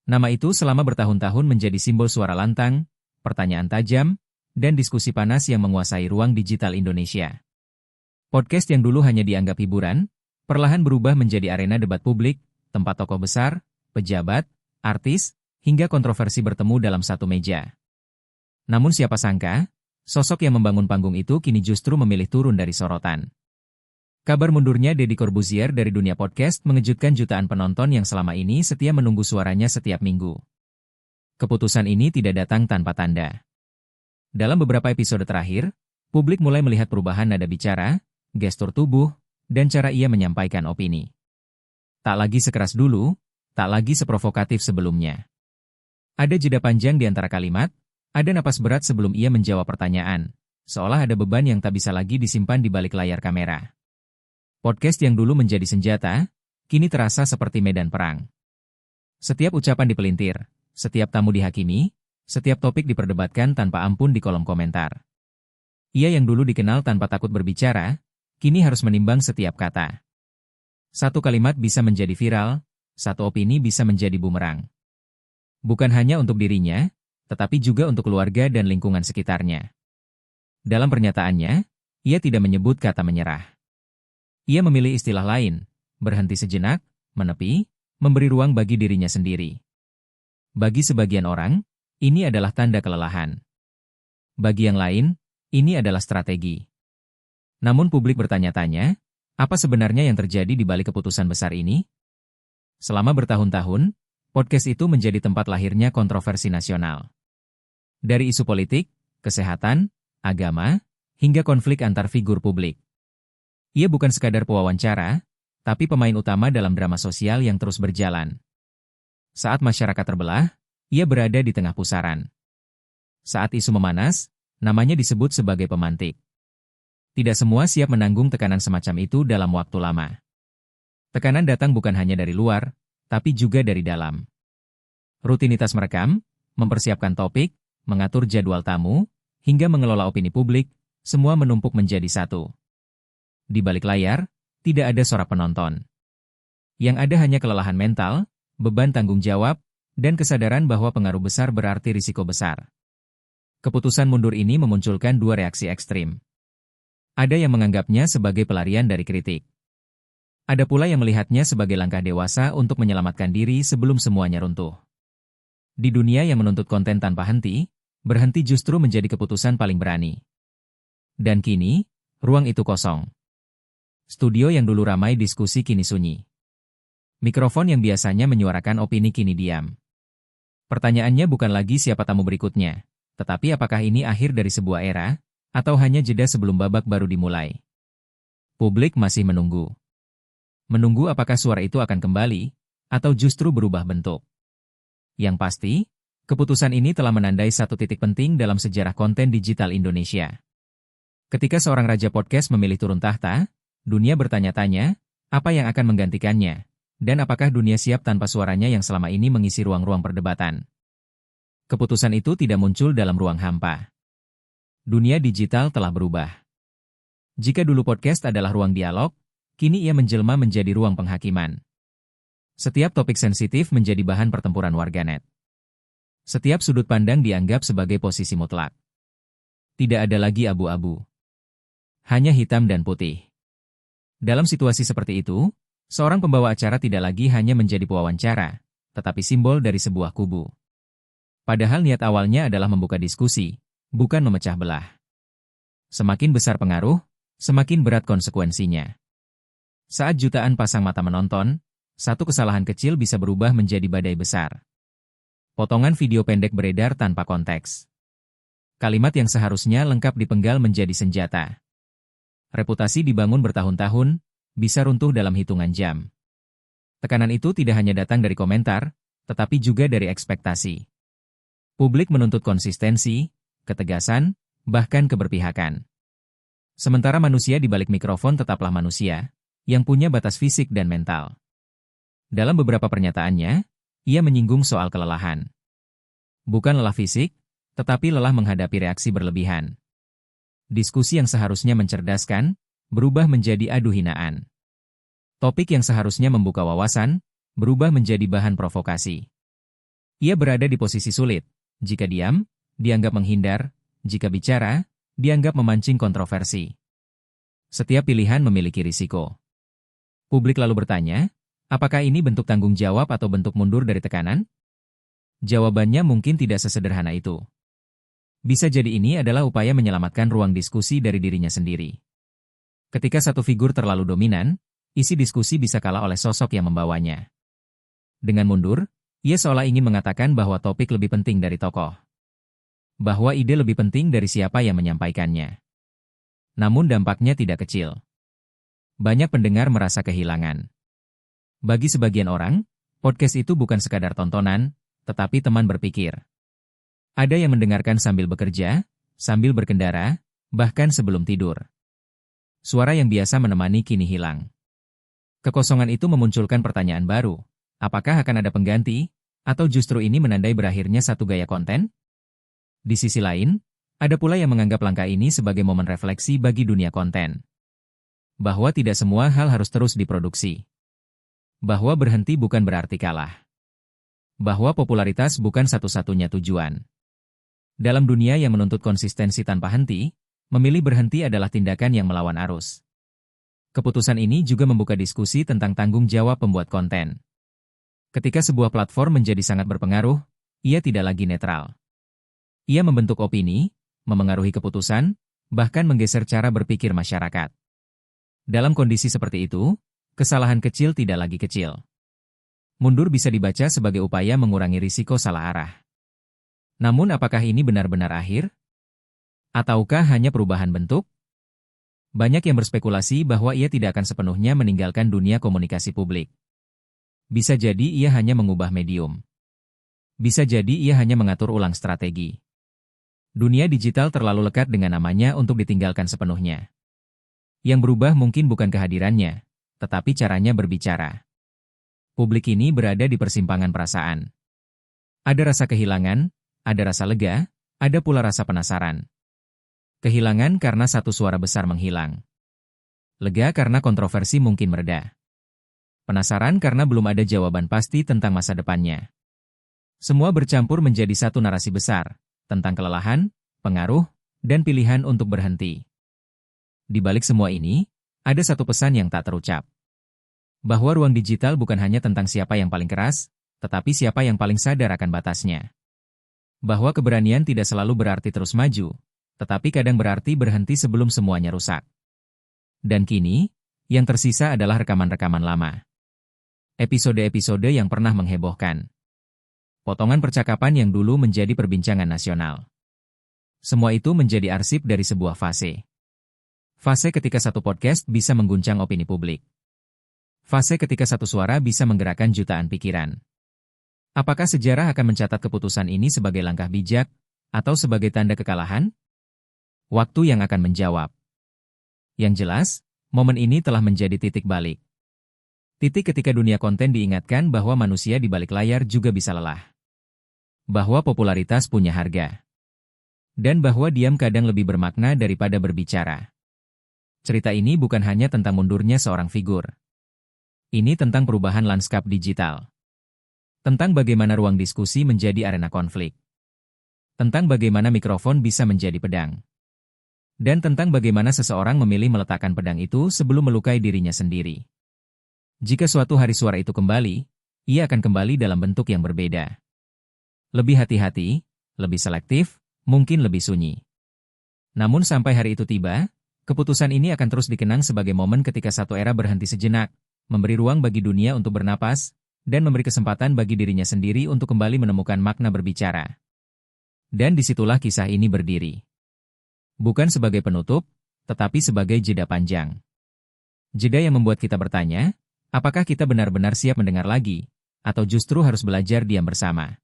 Nama itu selama bertahun-tahun menjadi simbol suara lantang, pertanyaan tajam, dan diskusi panas yang menguasai ruang digital Indonesia. Podcast yang dulu hanya dianggap hiburan, perlahan berubah menjadi arena debat publik, tempat tokoh besar, pejabat, artis, hingga kontroversi bertemu dalam satu meja. Namun siapa sangka, sosok yang membangun panggung itu kini justru memilih turun dari sorotan. Kabar mundurnya Deddy Corbuzier dari dunia podcast mengejutkan jutaan penonton yang selama ini setia menunggu suaranya setiap minggu. Keputusan ini tidak datang tanpa tanda. Dalam beberapa episode terakhir, publik mulai melihat perubahan nada bicara, gestur tubuh, dan cara ia menyampaikan opini. Tak lagi sekeras dulu, tak lagi seprovokatif sebelumnya. Ada jeda panjang di antara kalimat, ada napas berat sebelum ia menjawab pertanyaan, seolah ada beban yang tak bisa lagi disimpan di balik layar kamera. Podcast yang dulu menjadi senjata, kini terasa seperti medan perang. Setiap ucapan dipelintir, setiap tamu dihakimi, setiap topik diperdebatkan tanpa ampun di kolom komentar. Ia yang dulu dikenal tanpa takut berbicara, kini harus menimbang setiap kata. Satu kalimat bisa menjadi viral, satu opini bisa menjadi bumerang. Bukan hanya untuk dirinya, tetapi juga untuk keluarga dan lingkungan sekitarnya. Dalam pernyataannya, ia tidak menyebut kata menyerah. Ia memilih istilah lain, berhenti sejenak, menepi, memberi ruang bagi dirinya sendiri. Bagi sebagian orang, ini adalah tanda kelelahan. Bagi yang lain, ini adalah strategi. Namun publik bertanya-tanya, apa sebenarnya yang terjadi di balik keputusan besar ini? Selama bertahun-tahun, podcast itu menjadi tempat lahirnya kontroversi nasional. Dari isu politik, kesehatan, agama, hingga konflik antar figur publik. Ia bukan sekadar pewawancara, tapi pemain utama dalam drama sosial yang terus berjalan. Saat masyarakat terbelah, ia berada di tengah pusaran. Saat isu memanas, namanya disebut sebagai pemantik. Tidak semua siap menanggung tekanan semacam itu dalam waktu lama. Tekanan datang bukan hanya dari luar, tapi juga dari dalam. Rutinitas merekam, mempersiapkan topik, mengatur jadwal tamu, hingga mengelola opini publik, semua menumpuk menjadi satu. Di balik layar, tidak ada sorak penonton. Yang ada hanya kelelahan mental, beban tanggung jawab, dan kesadaran bahwa pengaruh besar berarti risiko besar. Keputusan mundur ini memunculkan dua reaksi ekstrim. Ada yang menganggapnya sebagai pelarian dari kritik. Ada pula yang melihatnya sebagai langkah dewasa untuk menyelamatkan diri sebelum semuanya runtuh. Di dunia yang menuntut konten tanpa henti, berhenti justru menjadi keputusan paling berani. Dan kini, ruang itu kosong. Studio yang dulu ramai diskusi kini sunyi. Mikrofon yang biasanya menyuarakan opini kini diam. Pertanyaannya bukan lagi siapa tamu berikutnya, tetapi apakah ini akhir dari sebuah era, atau hanya jeda sebelum babak baru dimulai. Publik masih menunggu. Menunggu apakah suara itu akan kembali, atau justru berubah bentuk. Yang pasti, keputusan ini telah menandai satu titik penting dalam sejarah konten digital Indonesia. Ketika seorang raja podcast memilih turun tahta, dunia bertanya-tanya, apa yang akan menggantikannya, dan apakah dunia siap tanpa suaranya yang selama ini mengisi ruang-ruang perdebatan. Keputusan itu tidak muncul dalam ruang hampa. Dunia digital telah berubah. Jika dulu podcast adalah ruang dialog, kini ia menjelma menjadi ruang penghakiman. Setiap topik sensitif menjadi bahan pertempuran warganet. Setiap sudut pandang dianggap sebagai posisi mutlak. Tidak ada lagi abu-abu. Hanya hitam dan putih. Dalam situasi seperti itu, seorang pembawa acara tidak lagi hanya menjadi pewawancara, tetapi simbol dari sebuah kubu. Padahal niat awalnya adalah membuka diskusi, bukan memecah belah. Semakin besar pengaruh, semakin berat konsekuensinya. Saat jutaan pasang mata menonton, satu kesalahan kecil bisa berubah menjadi badai besar. Potongan video pendek beredar tanpa konteks. Kalimat yang seharusnya lengkap dipenggal menjadi senjata. Reputasi dibangun bertahun-tahun, bisa runtuh dalam hitungan jam. Tekanan itu tidak hanya datang dari komentar, tetapi juga dari ekspektasi. Publik menuntut konsistensi, ketegasan, bahkan keberpihakan. Sementara manusia di balik mikrofon tetaplah manusia, yang punya batas fisik dan mental. Dalam beberapa pernyataannya, ia menyinggung soal kelelahan. Bukan lelah fisik, tetapi lelah menghadapi reaksi berlebihan. Diskusi yang seharusnya mencerdaskan, berubah menjadi adu hinaan. Topik yang seharusnya membuka wawasan, berubah menjadi bahan provokasi. Ia berada di posisi sulit. Jika diam, dianggap menghindar. Jika bicara, dianggap memancing kontroversi. Setiap pilihan memiliki risiko. Publik lalu bertanya, apakah ini bentuk tanggung jawab atau bentuk mundur dari tekanan? Jawabannya mungkin tidak sesederhana itu. Bisa jadi ini adalah upaya menyelamatkan ruang diskusi dari dirinya sendiri. Ketika satu figur terlalu dominan, isi diskusi bisa kalah oleh sosok yang membawanya. Dengan mundur, ia seolah ingin mengatakan bahwa topik lebih penting dari tokoh. Bahwa ide lebih penting dari siapa yang menyampaikannya. Namun dampaknya tidak kecil. Banyak pendengar merasa kehilangan. Bagi sebagian orang, podcast itu bukan sekadar tontonan, tetapi teman berpikir. Ada yang mendengarkan sambil bekerja, sambil berkendara, bahkan sebelum tidur. Suara yang biasa menemani kini hilang. Kekosongan itu memunculkan pertanyaan baru. Apakah akan ada pengganti? Atau justru ini menandai berakhirnya satu gaya konten? Di sisi lain, ada pula yang menganggap langkah ini sebagai momen refleksi bagi dunia konten. Bahwa tidak semua hal harus terus diproduksi. Bahwa berhenti bukan berarti kalah. Bahwa popularitas bukan satu-satunya tujuan. Dalam dunia yang menuntut konsistensi tanpa henti, memilih berhenti adalah tindakan yang melawan arus. Keputusan ini juga membuka diskusi tentang tanggung jawab pembuat konten. Ketika sebuah platform menjadi sangat berpengaruh, ia tidak lagi netral. Ia membentuk opini, memengaruhi keputusan, bahkan menggeser cara berpikir masyarakat. Dalam kondisi seperti itu, kesalahan kecil tidak lagi kecil. Mundur bisa dibaca sebagai upaya mengurangi risiko salah arah. Namun apakah ini benar-benar akhir? Ataukah hanya perubahan bentuk? Banyak yang berspekulasi bahwa ia tidak akan sepenuhnya meninggalkan dunia komunikasi publik. Bisa jadi ia hanya mengubah medium. Bisa jadi ia hanya mengatur ulang strategi. Dunia digital terlalu lekat dengan namanya untuk ditinggalkan sepenuhnya. Yang berubah mungkin bukan kehadirannya, tetapi caranya berbicara. Publik ini berada di persimpangan perasaan. Ada rasa kehilangan, ada rasa lega, ada pula rasa penasaran. Kehilangan karena satu suara besar menghilang. Lega karena kontroversi mungkin mereda. Penasaran karena belum ada jawaban pasti tentang masa depannya. Semua bercampur menjadi satu narasi besar, tentang kelelahan, pengaruh, dan pilihan untuk berhenti. Di balik semua ini, ada satu pesan yang tak terucap. Bahwa ruang digital bukan hanya tentang siapa yang paling keras, tetapi siapa yang paling sadar akan batasnya. Bahwa keberanian tidak selalu berarti terus maju, tetapi kadang berarti berhenti sebelum semuanya rusak. Dan kini, yang tersisa adalah rekaman-rekaman lama. Episode-episode yang pernah menghebohkan. Potongan percakapan yang dulu menjadi perbincangan nasional. Semua itu menjadi arsip dari sebuah fase. Fase ketika satu podcast bisa mengguncang opini publik. Fase ketika satu suara bisa menggerakkan jutaan pikiran. Apakah sejarah akan mencatat keputusan ini sebagai langkah bijak, atau sebagai tanda kekalahan? Waktu yang akan menjawab. Yang jelas, momen ini telah menjadi titik balik. Titik ketika dunia konten diingatkan bahwa manusia di balik layar juga bisa lelah. Bahwa popularitas punya harga. Dan bahwa diam kadang lebih bermakna daripada berbicara. Cerita ini bukan hanya tentang mundurnya seorang figur. Ini tentang perubahan lanskap digital. Tentang bagaimana ruang diskusi menjadi arena konflik. Tentang bagaimana mikrofon bisa menjadi pedang. Dan tentang bagaimana seseorang memilih meletakkan pedang itu sebelum melukai dirinya sendiri. Jika suatu hari suara itu kembali, ia akan kembali dalam bentuk yang berbeda. Lebih hati-hati, lebih selektif, mungkin lebih sunyi. Namun sampai hari itu tiba, keputusan ini akan terus dikenang sebagai momen ketika satu era berhenti sejenak, memberi ruang bagi dunia untuk bernapas, dan memberi kesempatan bagi dirinya sendiri untuk kembali menemukan makna berbicara. Dan disitulah kisah ini berdiri. Bukan sebagai penutup, tetapi sebagai jeda panjang. Jeda yang membuat kita bertanya, apakah kita benar-benar siap mendengar lagi, atau justru harus belajar diam bersama?